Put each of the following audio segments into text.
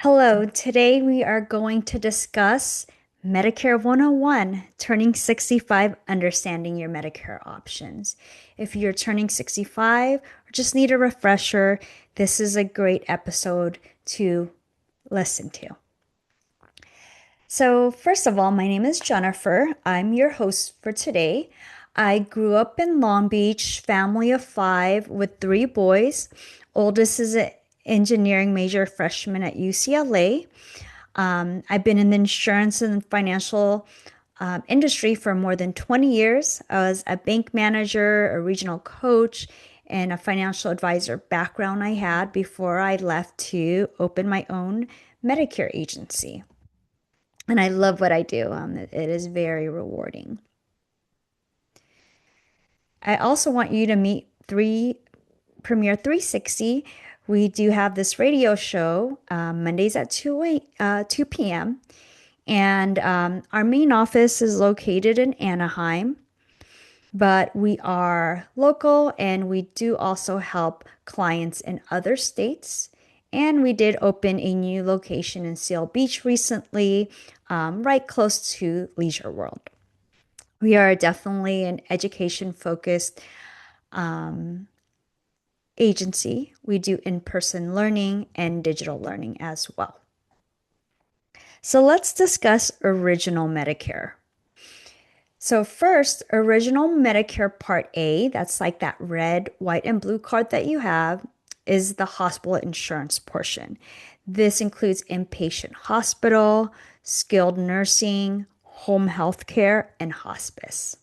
Hello, today we are going to discuss Medicare 101, turning 65, understanding your Medicare options. If you're turning 65 or just need a refresher, this is a great episode to listen to. So, first of all, my name is Jennifer. I'm your host for today. I grew up in Long Beach, family of five with three boys. Oldest is an engineering major freshman at UCLA. I've been in the insurance and financial industry for more than 20 years. I was a bank manager, a regional coach, and a financial advisor background I had before I left to open my own Medicare agency. And I love what I do. It is very rewarding. I also want you to meet Premier 360. We do have this radio show Mondays at 2 p.m. And our main office is located in Anaheim, but we are local and we do also help clients in other states. And we did open a new location in Seal Beach recently, right close to Leisure World. We are definitely an education focused agency. We do in person learning and digital learning as well. So let's discuss Original Medicare. So first, Original Medicare Part A, that's like that red, white, and blue card that you have, is the hospital insurance portion. This includes inpatient hospital, skilled nursing, home health care, and hospice.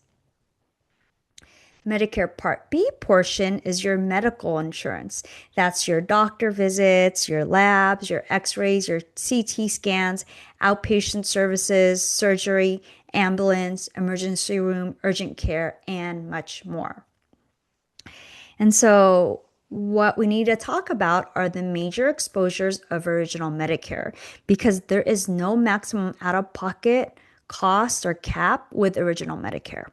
Medicare Part B portion is your medical insurance. That's your doctor visits, your labs, your x-rays, your CT scans, outpatient services, surgery, ambulance, emergency room, urgent care, and much more. And so what we need to talk about are the major exposures of Original Medicare because there is no maximum out-of-pocket cost or cap with Original Medicare.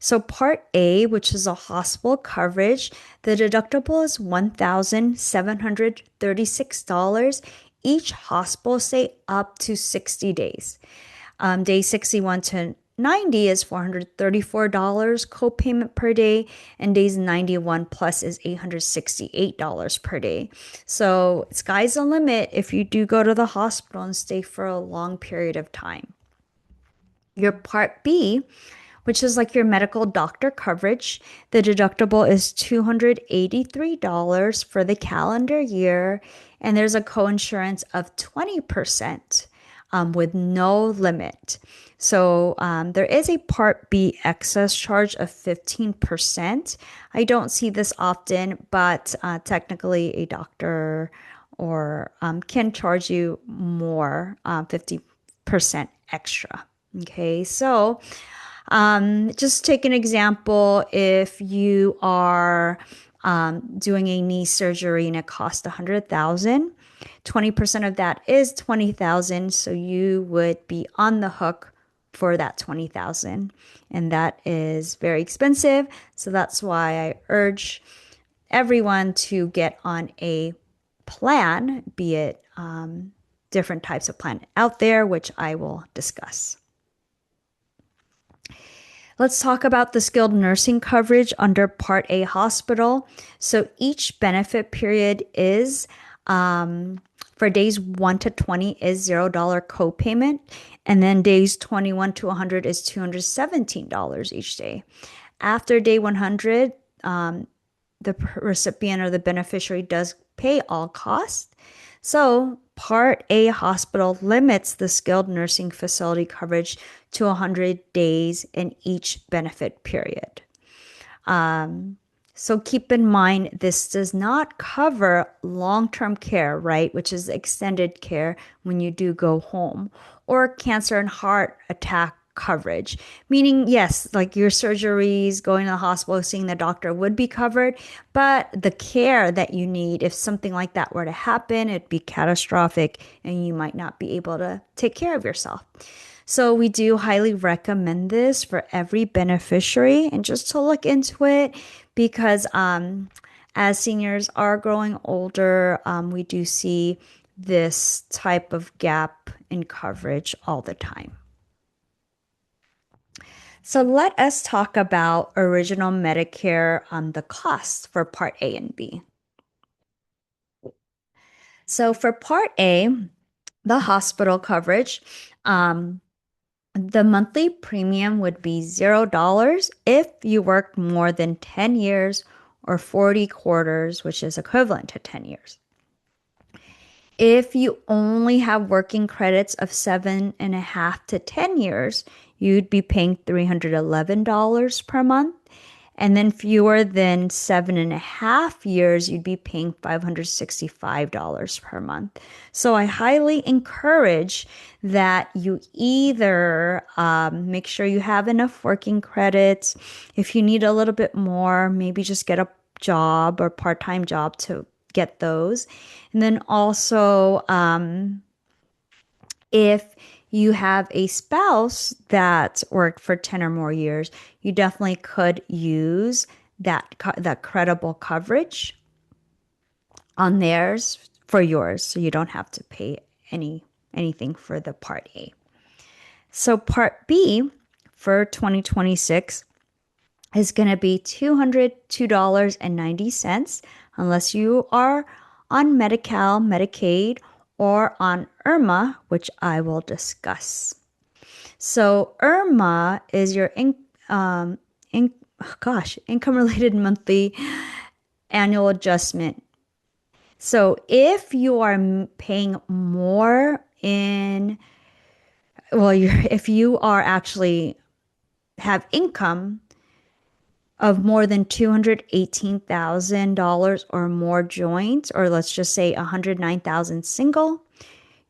So Part A, which is a hospital coverage, the deductible is $1,736. Each hospital stay up to 60 days. Day 61 to 90 is $434 copayment per day, and days 91 plus is $868 per day. So sky's the limit if you do go to the hospital and stay for a long period of time. Your Part B, which is like your medical doctor coverage. The deductible is $283 for the calendar year, and there's a coinsurance of 20% with no limit. So there is a Part B excess charge of 15%. I don't see this often, but technically a doctor or can charge you more, 50% extra. Okay, so just take an example. If you are doing a knee surgery and it costs $100,000, 20% of that is $20,000. So you would be on the hook for that $20,000, and that is very expensive. So that's why I urge everyone to get on a plan, be it different types of plan out there, which I will discuss. Let's talk about the skilled nursing coverage under Part A hospital. So each benefit period is for days 1 to 20 is $0 copayment, and then days 21 to 100 is $217 each day. After day 100, the recipient or the beneficiary does pay all costs. So Part A hospital limits the skilled nursing facility coverage to 100 days in each benefit period. So keep in mind, this does not cover long-term care, right? Which is extended care when you do go home, or cancer and heart attack coverage, meaning yes, like your surgeries, going to the hospital, seeing the doctor would be covered, but the care that you need, if something like that were to happen, it'd be catastrophic and you might not be able to take care of yourself. So we do highly recommend this for every beneficiary and just to look into it because as seniors are growing older, we do see this type of gap in coverage all the time. So let us talk about original Medicare the costs for Part A and B. So for Part A, the hospital coverage, the monthly premium would be $0 if you worked more than 10 years or 40 quarters, which is equivalent to 10 years. If you only have working credits of 7.5 to 10 years, you'd be paying $311 per month. And then fewer than 7.5 years, you'd be paying $565 per month. So I highly encourage that you either make sure you have enough working credits. If you need a little bit more, maybe just get a job or part-time job to get those. And then also, if you have a spouse that worked for 10 or more years, you definitely could use that credible coverage on theirs for yours, so you don't have to pay anything for the Part A. So Part B for 2026 is going to be $202.90 unless you are on Medi-Cal, Medicaid, or on IRMA, which I will discuss. So IRMA is your income-related monthly annual adjustment. So if you are paying more if you are actually have income of more than $218,000 or more joint, or let's just say 109,000 single,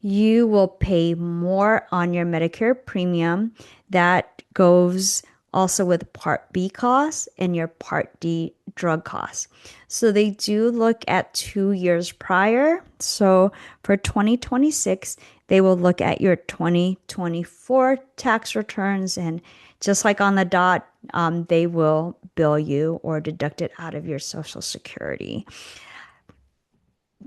you will pay more on your Medicare premium. That goes also with Part B costs and your Part D drug costs. So they do look at 2 years prior. So for 2026, they will look at your 2024 tax returns, and just like on the dot, they will bill you or deduct it out of your Social Security.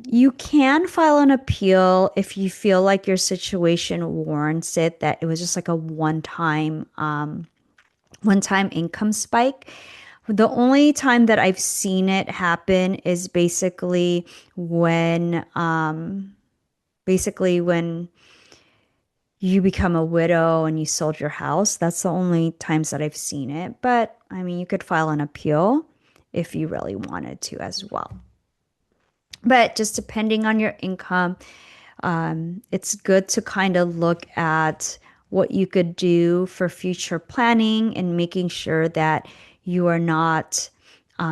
You can file an appeal if you feel like your situation warrants it, that it was just like a one-time income spike. The only time that I've seen it happen is basically when you become a widow and you sold your house. That's the only times that I've seen it. But I mean, you could file an appeal if you really wanted to as well. But just depending on your income, it's good to kind of look at what you could do for future planning and making sure that you are not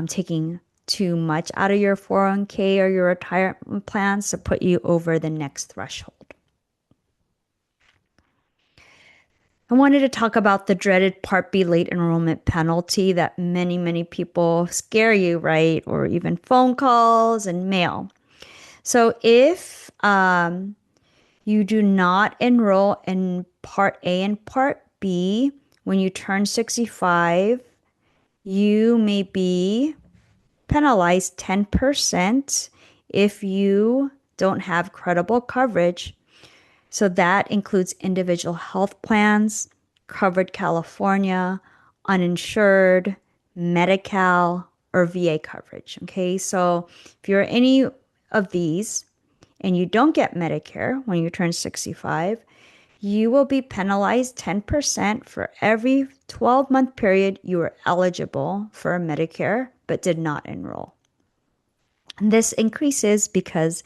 taking too much out of your 401k or your retirement plans to put you over the next threshold. I wanted to talk about the dreaded Part B late enrollment penalty that many people scare you, right? Or even phone calls and mail. So if you do not enroll in Part A and Part B when you turn 65, you may be penalized 10% if you don't have credible coverage. So that includes individual health plans, covered California, uninsured, Medi-Cal, or VA coverage. Okay, so if you're any of these and you don't get Medicare when you turn 65, you will be penalized 10% for every 12-month period you were eligible for Medicare but did not enroll. And this increases because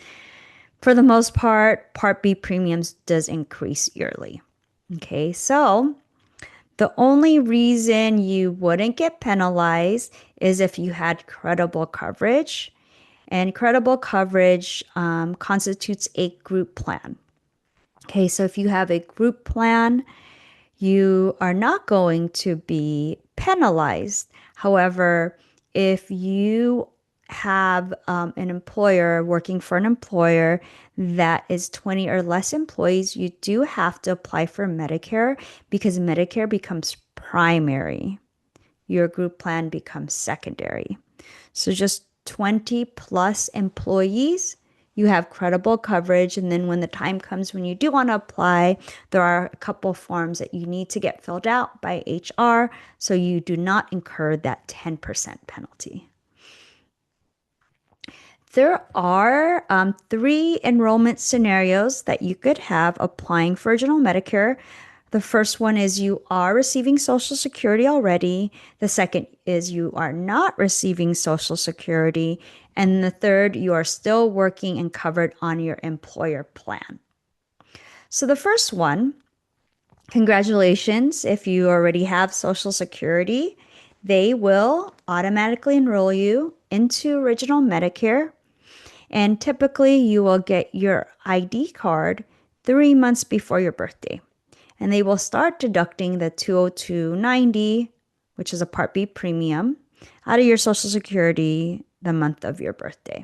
for the most part, Part B premiums does increase yearly. Okay, so the only reason you wouldn't get penalized is if you had credible coverage. And credible coverage constitutes a group plan. Okay, so if you have a group plan, you are not going to be penalized. However, if you have an employer working for an employer that is 20 or less employees, you do have to apply for Medicare because Medicare becomes primary. Your group plan becomes secondary. So just 20 plus employees, you have credible coverage. And then when the time comes when you do want to apply, there are a couple forms that you need to get filled out by HR so you do not incur that 10% penalty. There are three enrollment scenarios that you could have applying for Original Medicare. The first one is you are receiving Social Security already. The second is you are not receiving Social Security. And the third, you are still working and covered on your employer plan. So the first one, congratulations. If you already have Social Security, they will automatically enroll you into Original Medicare. And typically, you will get your ID card 3 months before your birthday. And they will start deducting the 202.90, which is a Part B premium, out of your Social Security the month of your birthday.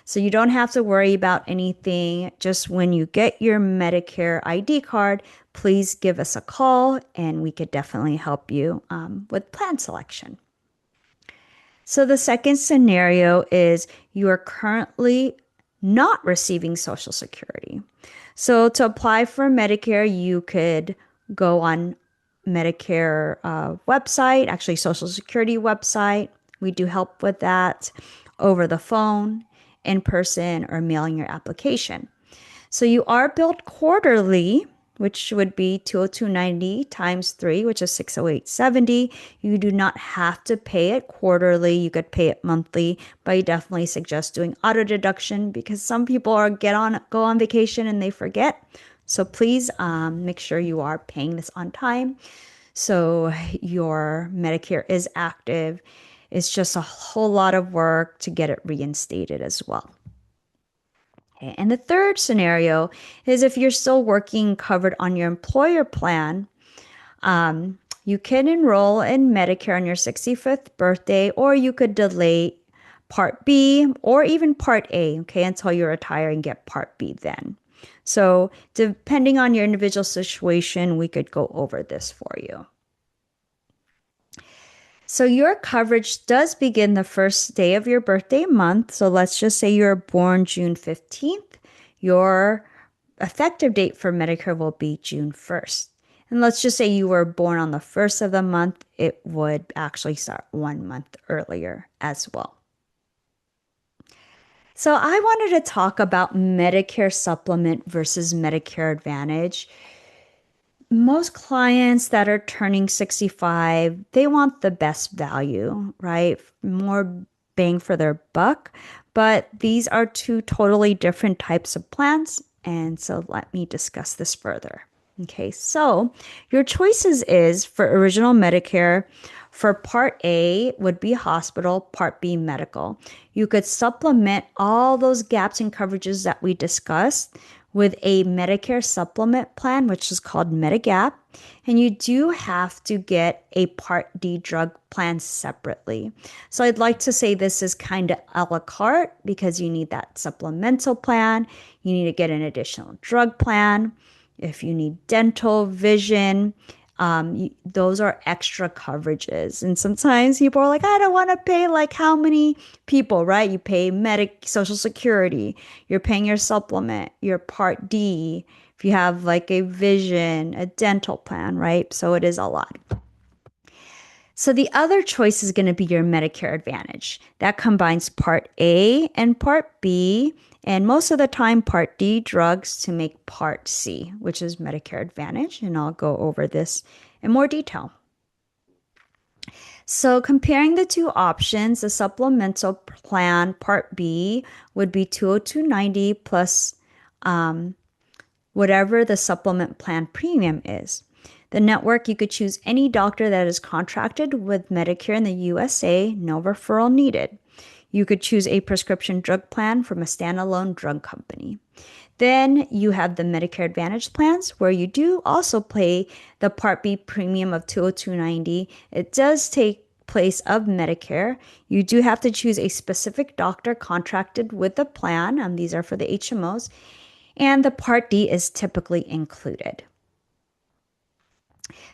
So you don't have to worry about anything. Just when you get your Medicare ID card, please give us a call and we could definitely help you with plan selection. So the second scenario is you are currently not receiving Social Security. So to apply for Medicare, you could go on Medicare website, actually Social Security website. We do help with that over the phone, in person, or mailing your application. So you are billed quarterly, which would be 202.90 times 3, which is 608.70. You do not have to pay it quarterly. You could pay it monthly, but I definitely suggest doing auto deduction because some people go on vacation and they forget. So please make sure you are paying this on time so your Medicare is active. It's just a whole lot of work to get it reinstated as well. And the third scenario is if you're still working covered on your employer plan, you can enroll in Medicare on your 65th birthday, or you could delay Part B or even Part A, okay, until you retire and get Part B then. So depending on your individual situation, we could go over this for you. So your coverage does begin the first day of your birthday month. So let's just say you're born June 15th. Your effective date for Medicare will be June 1st. And let's just say you were born on the first of the month. It would actually start 1 month earlier as well. So I wanted to talk about Medicare Supplement versus Medicare Advantage. Most clients that are turning 65, they want the best value, right? More bang for their buck. But these are two totally different types of plans. And so let me discuss this further. Okay, so your choices is for Original Medicare. For Part A would be hospital, Part B medical. You could supplement all those gaps in coverages that we discussed with a Medicare supplement plan, which is called Medigap. And you do have to get a Part D drug plan separately. So I'd like to say this is kind of a la carte because you need that supplemental plan. You need to get an additional drug plan. If you need dental, vision, those are extra coverages. And sometimes people are like, I don't want to pay like how many people, right? You pay Social Security, you're paying your supplement, your Part D, if you have like a vision, a dental plan, right? So it is a lot. So the other choice is going to be your Medicare Advantage. That combines Part A and Part B, and most of the time Part D drugs to make Part C, which is Medicare Advantage. And I'll go over this in more detail. So comparing the two options, the supplemental plan Part B would be 202.90 plus whatever the supplement plan premium is. The network, you could choose any doctor that is contracted with Medicare in the USA, no referral needed. You could choose a prescription drug plan from a standalone drug company. Then you have the Medicare Advantage plans where you do also pay the Part B premium of $202.90. It does take place of Medicare. You do have to choose a specific doctor contracted with the plan, and these are for the HMOs, and the Part D is typically included.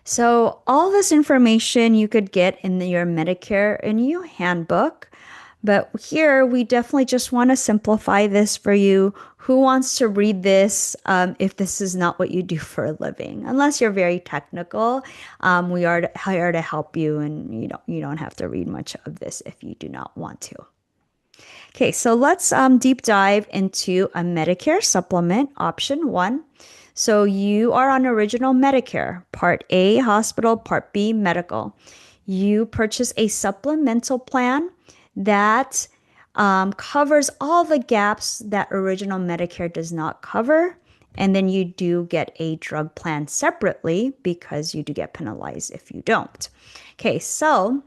So all this information you could get in your Medicare and You handbook. But here, we definitely just want to simplify this for you. Who wants to read this if this is not what you do for a living? Unless you're very technical, we are here to help you, and you don't have to read much of this if you do not want to. Okay, so let's deep dive into a Medicare supplement option one. So you are on original Medicare, Part A, hospital, Part B, medical. You purchase a supplemental plan that covers all the gaps that original Medicare does not cover. And then you do get a drug plan separately because you do get penalized if you don't. Okay, so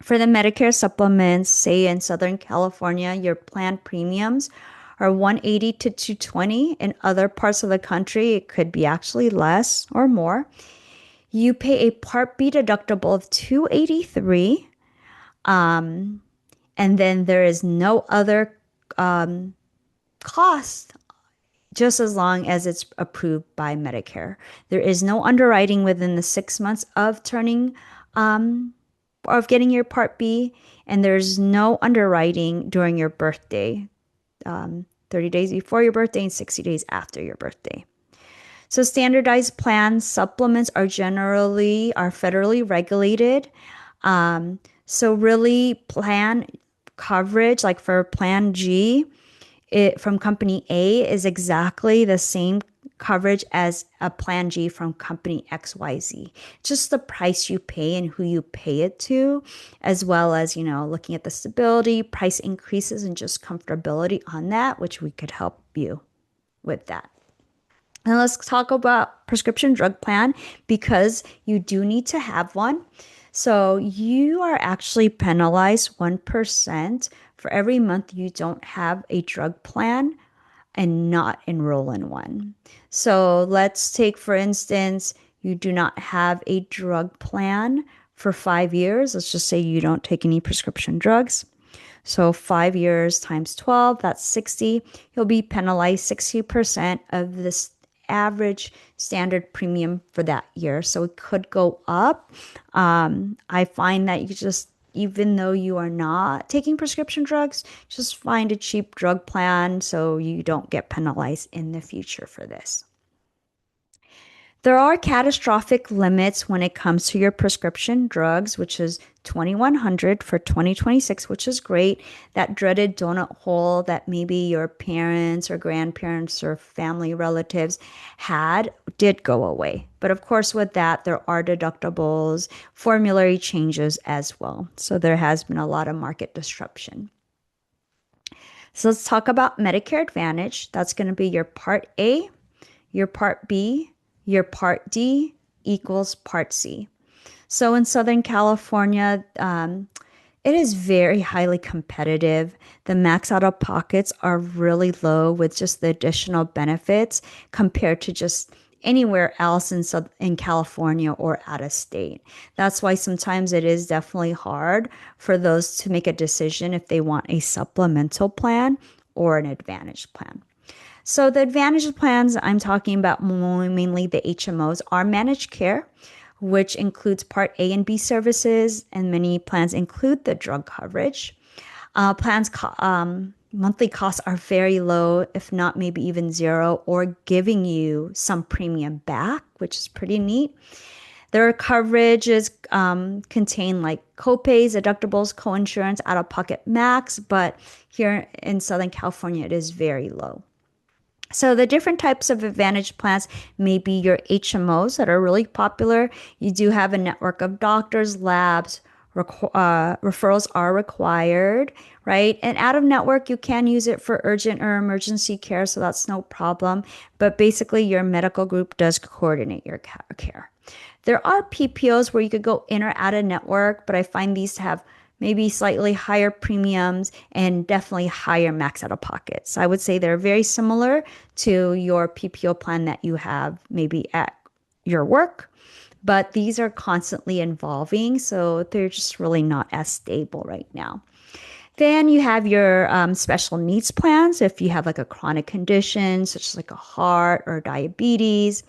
for the Medicare supplements, say in Southern California, your plan premiums are 180 to 220. In other parts of the country, it could be actually less or more. You pay a Part B deductible of 283. And then there is no other cost just as long as it's approved by Medicare. There is no underwriting within the 6 months of turning of getting your Part B, and there's no underwriting during your birthday, 30 days before your birthday and 60 days after your birthday. So standardized plan supplements are federally regulated. So really plan coverage, like for Plan G, from Company A is exactly the same coverage as a Plan G from Company XYZ. Just the price you pay and who you pay it to, as well as, looking at the stability, price increases, and just comfortability on that, which we could help you with that. And let's talk about prescription drug plan because you do need to have one. So you are actually penalized 1% for every month you don't have a drug plan and not enroll in one. So let's take, for instance, you do not have a drug plan for 5 years. Let's just say you don't take any prescription drugs. So 5 years times 12, that's 60. You'll be penalized 60% of this average standard premium for that year. So it could go up. I find that even though you are not taking prescription drugs, just find a cheap drug plan so you don't get penalized in the future for this. There are catastrophic limits when it comes to your prescription drugs, which is $2,100 for 2026, which is great. That dreaded donut hole that maybe your parents or grandparents or family relatives did go away. But of course, with that, there are deductibles, formulary changes as well. So there has been a lot of market disruption. So let's talk about Medicare Advantage. That's going to be your Part A, your Part B, your Part D equals Part C. So in Southern California, it is very highly competitive. The max out of pockets are really low with just the additional benefits compared to just anywhere else in California or out of state. That's why sometimes it is definitely hard for those to make a decision if they want a supplemental plan or an advantage plan. So the advantage plans I'm talking about, mainly the HMOs, are managed care, which includes Part A and B services, and many plans include the drug coverage. Monthly costs are very low, if not maybe even zero, or giving you some premium back, which is pretty neat. Their coverages contain like copays, deductibles, coinsurance, out-of-pocket max, but here in Southern California, it is very low. So the different types of advantage plans may be your HMOs that are really popular. You do have a network of doctors, labs, referrals are required, right? And out of network, you can use it for urgent or emergency care, so that's no problem. But basically, your medical group does coordinate your care. There are PPOs where you could go in or out of network, but I find these to have maybe slightly higher premiums and definitely higher max out of pockets. I would say they're very similar to your PPO plan that you have maybe at your work, but these are constantly evolving, so they're just really not as stable right now. Then you have your special needs plans. If you have like a chronic condition, such as like a heart or diabetes,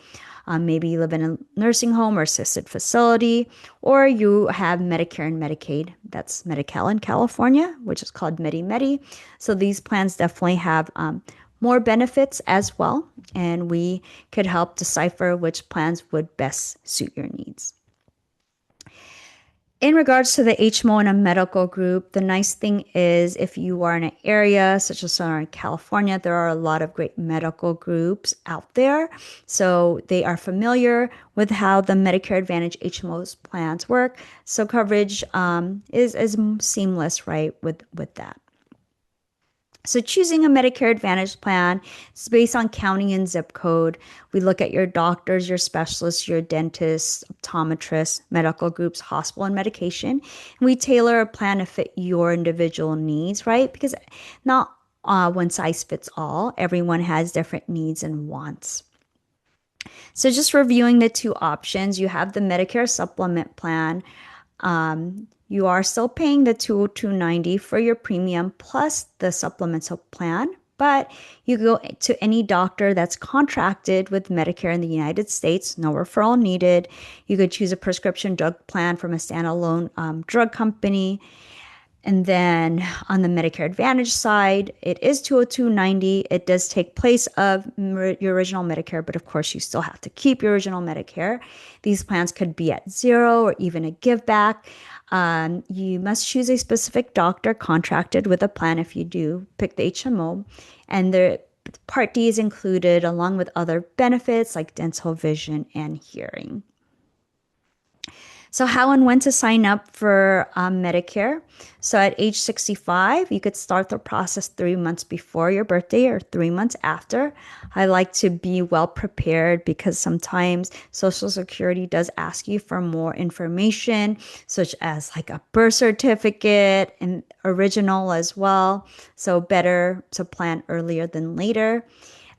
maybe you live in a nursing home or assisted facility, or you have Medicare and Medicaid. That's Medi-Cal in California, which is called Medi-Medi. So these plans definitely have more benefits as well, and we could help decipher which plans would best suit your needs. In regards to the HMO and a medical group, the nice thing is if you are in an area such as Southern California, there are a lot of great medical groups out there. So they are familiar with how the Medicare Advantage HMO's plans work. So coverage is seamless, right, with that. So choosing a Medicare Advantage plan is based on county and zip code. We look at your doctors, your specialists, your dentists, optometrists, medical groups, hospital, and medication. And we tailor a plan to fit your individual needs, right? Because not one size fits all. Everyone has different needs and wants. So just reviewing the two options, you have the Medicare supplement plan. You are still paying the 202.90 for your premium plus the supplemental plan, but you go to any doctor that's contracted with Medicare in the United States, no referral needed. You could choose a prescription drug plan from a standalone drug company. And then on the Medicare Advantage side, it is 202.90. It does take place of your original Medicare, but of course you still have to keep your original Medicare. These plans could be at zero or even a give back. You must choose a specific doctor contracted with a plan if you do pick the HMO. And the Part D is included along with other benefits like dental, vision, and hearing. So how and when to sign up for Medicare. So at age 65, you could start the process 3 months before your birthday or 3 months after. I like to be well prepared because sometimes Social Security does ask you for more information, such as like a birth certificate and original as well. So better to plan earlier than later.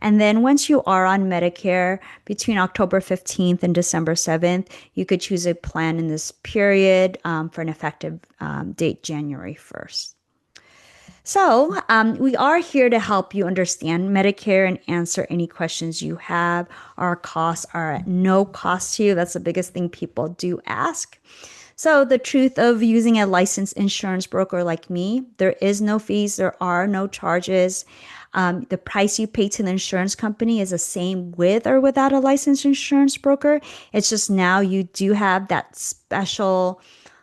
And then once you are on Medicare between October 15th and December 7th, you could choose a plan in this period for an effective date January 1st. So we are here to help you understand Medicare and answer any questions you have. Our costs are at no cost to you. That's the biggest thing people do ask. So the truth of using a licensed insurance broker like me, there is no fees, there are no charges. The price you pay to the insurance company is the same with or without a licensed insurance broker. It's just now you do have that special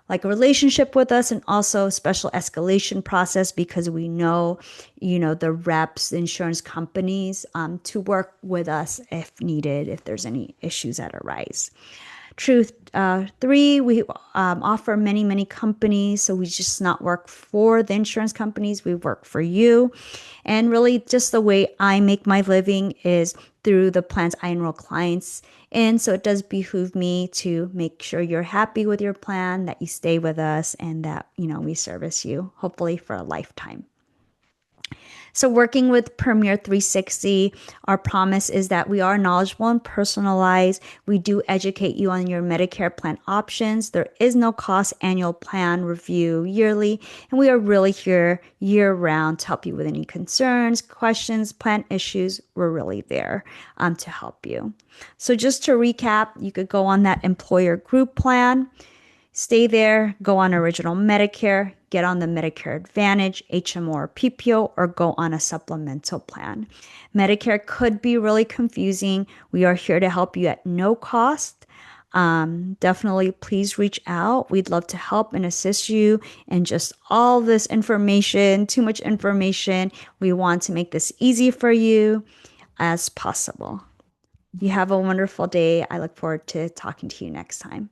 like a relationship with us and also special escalation process because we know, the reps, the insurance companies to work with us if needed, if there's any issues that arise. Truth three, we offer many, many companies. So we just not work for the insurance companies. We work for you. And really just the way I make my living is through the plans I enroll clients in. So it does behoove me to make sure you're happy with your plan, that you stay with us, and that, we service you hopefully for a lifetime. So working with Premier 360, our promise is that we are knowledgeable and personalized. We do educate you on your Medicare plan options. There is no cost annual plan review yearly, and we are really here year round to help you with any concerns, questions, plan issues. We're really there to help you. So just to recap, you could go on that employer group plan. Stay there, go on original Medicare, get on the Medicare Advantage, HMO or PPO, or go on a supplemental plan. Medicare could be really confusing. We are here to help you at no cost. Definitely please reach out. We'd love to help and assist you in just all this information, too much information. We want to make this easy for you as possible. You have a wonderful day. I look forward to talking to you next time.